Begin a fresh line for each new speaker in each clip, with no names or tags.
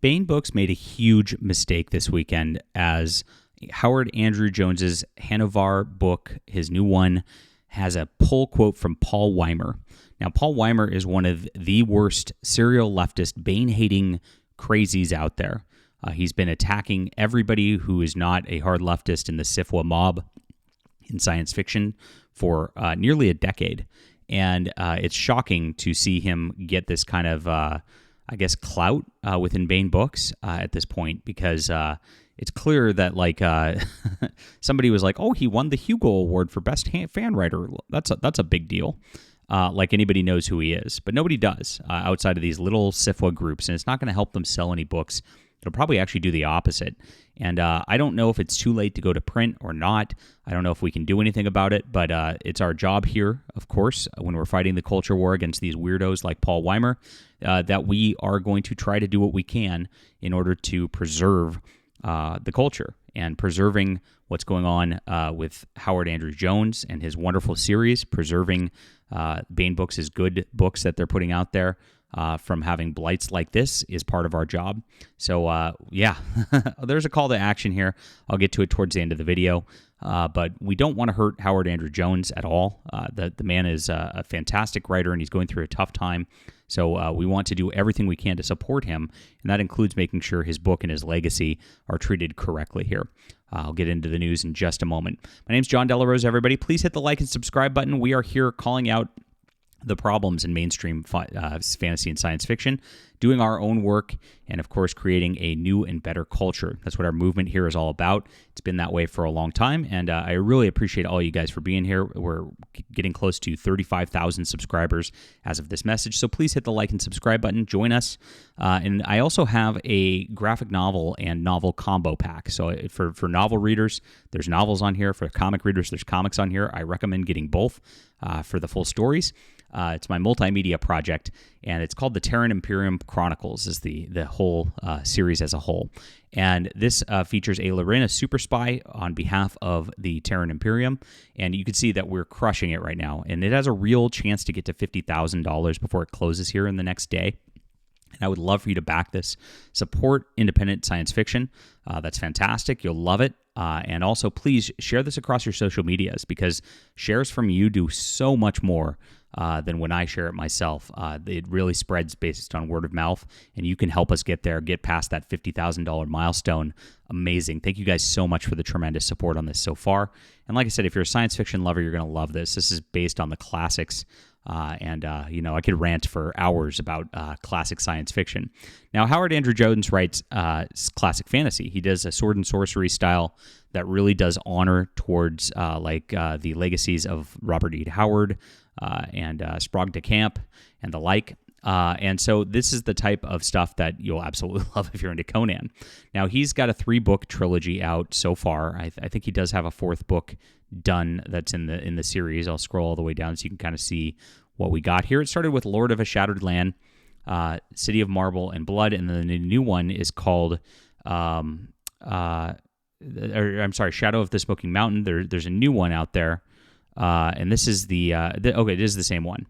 Baen Books made a huge mistake this weekend as Howard Andrew Jones's Hanover book, his new one, has a pull quote from Paul Weimer. Now, Paul Weimer is one of the worst serial leftist, Baen-hating crazies out there. He's been attacking everybody who is not a hard leftist in the SFWA mob in science fiction for nearly a decade. And it's shocking to see him get this kind of, clout within Baen Books at this point, because it's clear that somebody was like, oh, he won the Hugo Award for Best Fan Writer. That's a big deal. Like anybody knows who he is, but nobody does outside of these little SFWA groups, and it's not going to help them sell any books. It'll probably actually do the opposite. And I don't know if it's too late to go to print or not. I don't know if we can do anything about it, but it's our job here, of course, when we're fighting the culture war against these weirdos like Paul Weimer, that we are going to try to do what we can in order to preserve the culture and preserving what's going on with Howard Andrew Jones and his wonderful series, preserving Baen Books' good books that they're putting out there. From having blights like this is part of our job. So, there's a call to action here. I'll get to it towards the end of the video. But we don't want to hurt Howard Andrew Jones at all. The man is a fantastic writer, and he's going through a tough time. So we want to do everything we can to support him, and that includes making sure his book and his legacy are treated correctly here. I'll get into the news in just a moment. My name's John Delarose, everybody. Please hit the like and subscribe button. We are here calling out the problems in mainstream fantasy and science fiction, doing our own work, and of course creating a new and better culture. That's what our movement here is all about. It's been that way for a long time, and I really appreciate all you guys for being here. We're getting close to 35,000 subscribers as of this message, so please hit the like and subscribe button. Join us. And I also have a graphic novel and novel combo pack. So for novel readers, there's novels on here. For comic readers, there's comics on here. I recommend getting both for the full stories. It's my multimedia project, and it's called the Terran Imperium Chronicles, is the whole series as a whole. And this features a Lorena super spy on behalf of the Terran Imperium, and you can see that we're crushing it right now. And it has a real chance to get to $50,000 before it closes here in the next day. And I would love for you to back this. Support independent science fiction. That's fantastic. You'll love it. And also, please share this across your social medias, because shares from you do so much more than when I share it myself. It really spreads based on word of mouth, and you can help us get there, get past that $50,000 milestone. Amazing. Thank you guys so much for the tremendous support on this so far. And like I said, if you're a science fiction lover, you're going to love this. This is based on the classics. I could rant for hours about classic science fiction. Now, Howard Andrew Jones writes classic fantasy. He does a sword and sorcery style that really does honor towards the legacies of Robert E. Howard and Sprague de Camp and the like. And so this is the type of stuff that you'll absolutely love if you're into Conan. Now, he's got a 3-book trilogy out so far. I think he does have a 4th book done that's in the series. I'll scroll all the way down so you can kind of see what we got here. It started with Lord of a Shattered Land, City of Marble and Blood, and then the new one is called Shadow of the Smoking Mountain. There's a new one out there, and this is it is the same one.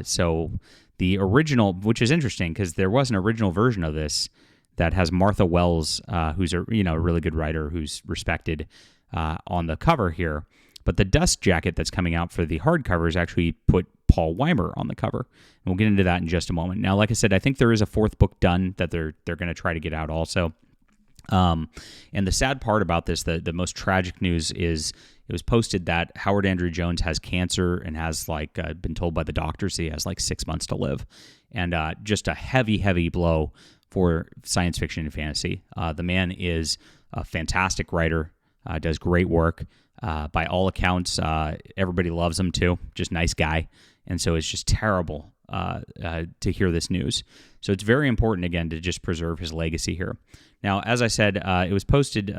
So the original, which is interesting because there was an original version of this that has Martha Wells, who's a really good writer who's respected on the cover here. But the dust jacket that's coming out for the hardcovers actually put Paul Weimer on the cover. And we'll get into that in just a moment. Now, like I said, I think there is a 4th book done that they're going to try to get out also. And the sad part about this, the most tragic news is it was posted that Howard Andrew Jones has cancer and has been told by the doctors he has 6 months to live. And just a heavy, heavy blow for science fiction and fantasy. The man is a fantastic writer, does great work. By all accounts, everybody loves him too. Just nice guy. And so it's just terrible to hear this news. So it's very important, again, to just preserve his legacy here. Now, as I said, it was posted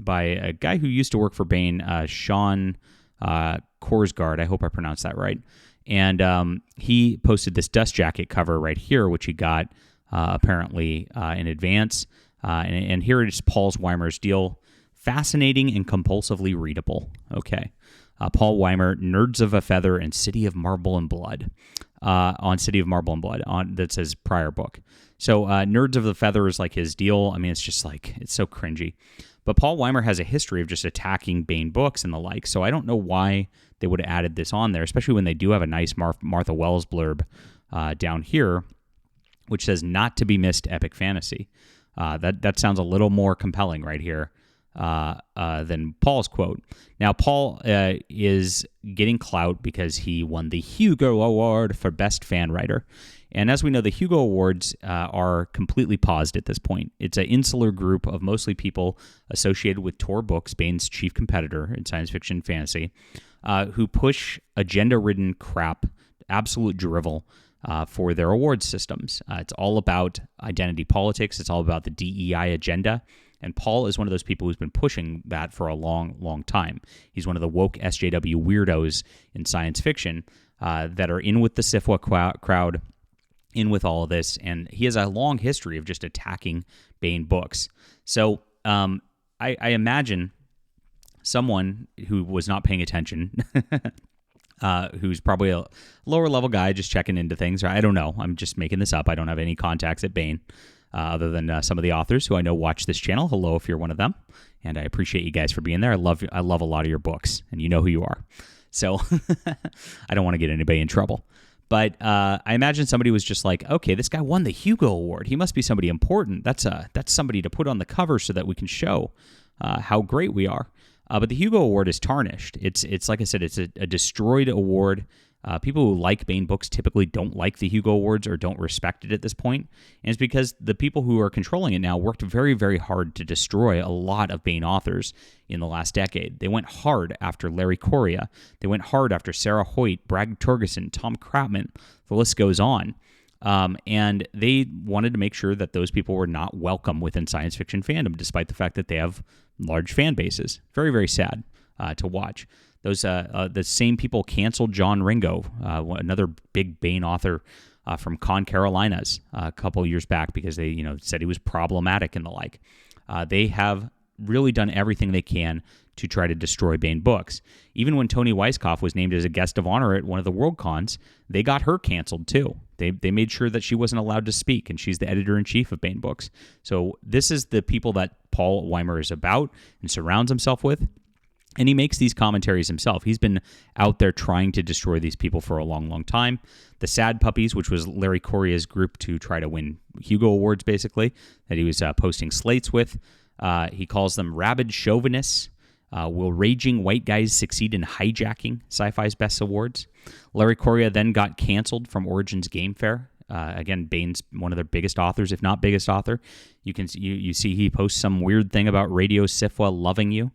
by a guy who used to work for Baen, Sean Korsgaard. I hope I pronounced that right. And he posted this dust jacket cover right here, which he got apparently in advance. And here it is Paul Weimer's deal. Fascinating and compulsively readable. Okay. Paul Weimer, Nerds of a Feather and City of Marble and Blood. On City of Marble and Blood. That's his prior book. So Nerds of the Feather is like his deal. I mean, it's just like, it's so cringy. But Paul Weimer has a history of just attacking Baen Books and the like, so I don't know why they would have added this on there, especially when they do have a nice Martha Wells blurb down here, which says not to be missed epic fantasy. That sounds a little more compelling right here than Paul's quote. Now, Paul is getting clout because he won the Hugo Award for Best Fan Writer. And as we know, the Hugo Awards are completely paused at this point. It's an insular group of mostly people associated with Tor Books, Baen's chief competitor in science fiction fantasy, who push agenda-ridden crap, absolute drivel, for their awards systems. It's all about identity politics. It's all about the DEI agenda. And Paul is one of those people who's been pushing that for a long, long time. He's one of the woke SJW weirdos in science fiction that are in with the SFWA crowd, in with all of this, and he has a long history of just attacking Baen Books. So I imagine someone who was not paying attention, who's probably a lower-level guy just checking into things. I don't know. I'm just making this up. I don't have any contacts at Baen other than some of the authors who I know watch this channel. Hello, if you're one of them, and I appreciate you guys for being there. I love a lot of your books, and you know who you are. So I don't want to get anybody in trouble. But I imagine somebody was just like, okay, this guy won the Hugo Award. He must be somebody important. That's somebody to put on the cover so that we can show how great we are. But the Hugo Award is tarnished. It's like I said, it's a destroyed award. People who like Baen Books typically don't like the Hugo Awards or don't respect it at this point. And it's because the people who are controlling it now worked very, very hard to destroy a lot of Baen authors in the last decade. They went hard after Larry Correia. They went hard after Sarah Hoyt, Brad Turgeson, Tom Kratman. The list goes on. And they wanted to make sure that those people were not welcome within science fiction fandom, despite the fact that they have large fan bases. Very, very sad to watch. Those the same people canceled John Ringo, another big Baen author from Con Carolinas, a couple years back because they said he was problematic and the like. They have really done everything they can to try to destroy Baen Books. Even when Toni Weisskopf was named as a guest of honor at one of the World Cons, they got her canceled too. They made sure that she wasn't allowed to speak, and she's the editor-in-chief of Baen Books. So this is the people that Paul Weimer is about and surrounds himself with. And he makes these commentaries himself. He's been out there trying to destroy these people for a long, long time. The Sad Puppies, which was Larry Correia's group to try to win Hugo Awards, basically, that he was posting slates with. He calls them rabid chauvinists. Will raging white guys succeed in hijacking Sci-Fi's best awards? Larry Correia then got canceled from Origins Game Fair. Again, Baen's one of their biggest authors, if not biggest author. You see he posts some weird thing about Radio SFWA loving you.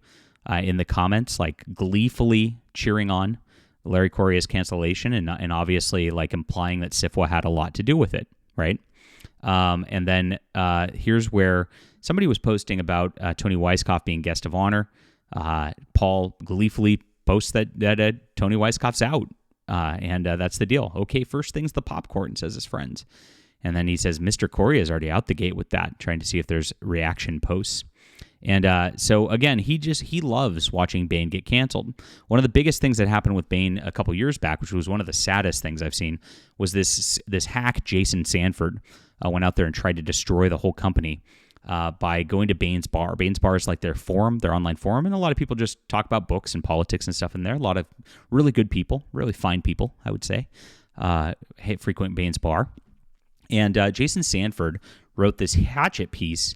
In the comments, like gleefully cheering on Larry Correia's cancellation and obviously like implying that SFWA had a lot to do with it, right? And then here's where somebody was posting about Toni Weisskopf being guest of honor. Paul gleefully posts that Toni Weisskopf's out, and that's the deal. Okay, first thing's the popcorn, says his friends. And then he says, Mr. Correia is already out the gate with that, trying to see if there's reaction posts. And so, again, he loves watching Baen get canceled. One of the biggest things that happened with Baen a couple years back, which was one of the saddest things I've seen, was this hack, Jason Sanford, went out there and tried to destroy the whole company by going to Baen's Bar. Baen's Bar is like their forum, their online forum, and a lot of people just talk about books and politics and stuff in there. A lot of really good people, really fine people, I would say, frequent Baen's Bar. And Jason Sanford wrote this hatchet piece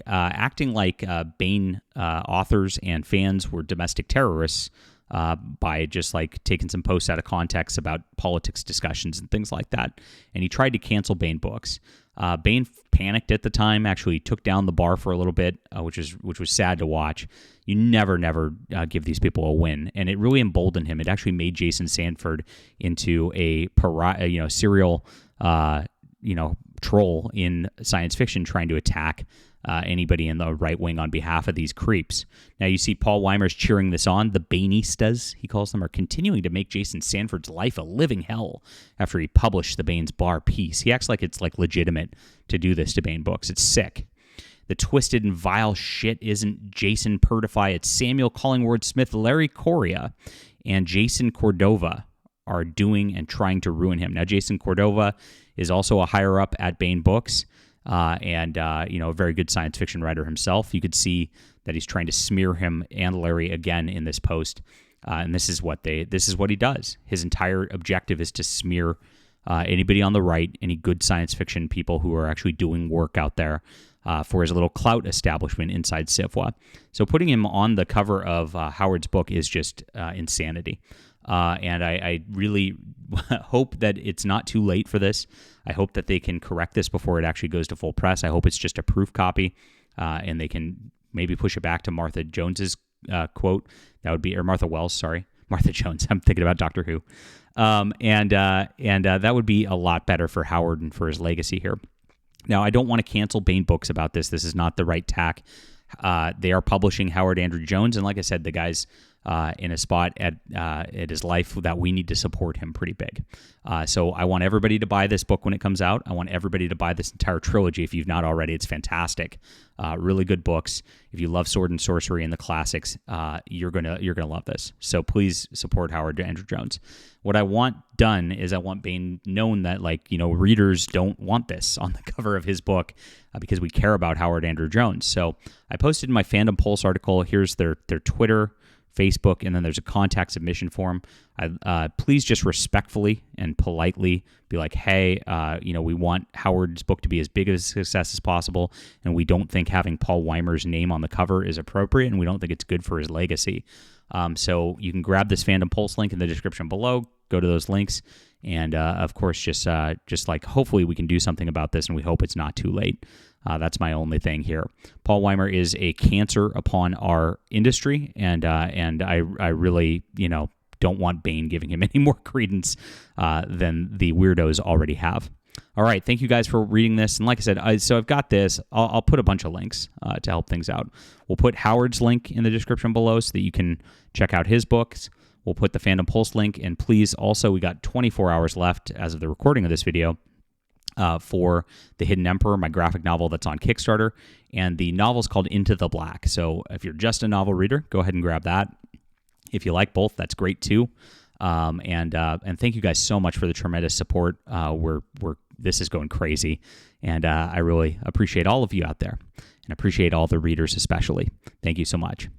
acting like Baen authors and fans were domestic terrorists by just like taking some posts out of context about politics discussions and things like that. And he tried to cancel Baen Books. Baen panicked at the time, actually took down the bar for a little bit, which was sad to watch. You never give these people a win, and it really emboldened him. It actually made Jason Sanford into a serial troll in science fiction, trying to attack anybody in the right wing on behalf of these creeps. Now you see Paul Weimer's cheering this on. The Baenistas, he calls them, are continuing to make Jason Sanford's life a living hell after he published the Baen's Bar piece. He acts like it's like legitimate to do this to Baen Books. It's sick. The twisted and vile shit isn't Jason Purtify. It's Samuel Collingwood Smith, Larry Correia, and Jason Cordova are doing and trying to ruin him. Now, Jason Cordova is also a higher up at Baen Books, and a very good science fiction writer himself. You could see that he's trying to smear him and Larry again in this post, and this is what he does. His entire objective is to smear anybody on the right, any good science fiction people who are actually doing work out there for his little clout establishment inside SFWA. So putting him on the cover of Howard's book is just insanity. And I really hope that it's not too late for this. I hope that they can correct this before it actually goes to full press. I hope it's just a proof copy, and they can maybe push it back to Martha Jones's quote. That would be, or Martha Wells, sorry. Martha Jones. I'm thinking about Doctor Who. And that would be a lot better for Howard and for his legacy here. Now, I don't want to cancel Baen Books about this. This is not the right tack. They are publishing Howard Andrew Jones, and like I said, the guy's in a spot at his life that we need to support him pretty big. So I want everybody to buy this book when it comes out. I want everybody to buy this entire trilogy if you've not already. It's fantastic. Really good books. If you love Sword and Sorcery and the classics, you're gonna love this. So please support Howard Andrew Jones. What I want done is I want Baen known that readers don't want this on the cover of his book because we care about Howard Andrew Jones. So I posted in my Fandom Pulse article. Here's their Twitter, Facebook, and then there's a contact submission form. Please just respectfully and politely be like, hey, we want Howard's book to be as big of a success as possible, and we don't think having Paul Weimer's name on the cover is appropriate, and we don't think it's good for his legacy. So you can grab this Fandom Pulse link in the description below, go to those links, and of course, just hopefully we can do something about this, and we hope it's not too late. That's my only thing here. Paul Weimer is a cancer upon our industry, and I really don't want Baen giving him any more credence than the weirdos already have. All right, thank you guys for reading this. And like I said, so I've got this. I'll put a bunch of links to help things out. We'll put Howard's link in the description below so that you can check out his books. We'll put the Fandom Pulse link, and please also, we got 24 hours left as of the recording of this video for The Hidden Emperor, my graphic novel that's on Kickstarter, and the novel's called Into the Black. So if you're just a novel reader, go ahead and grab that. If you like both, that's great too. And thank you guys so much for the tremendous support. This is going crazy, and I really appreciate all of you out there, and appreciate all the readers especially. Thank you so much.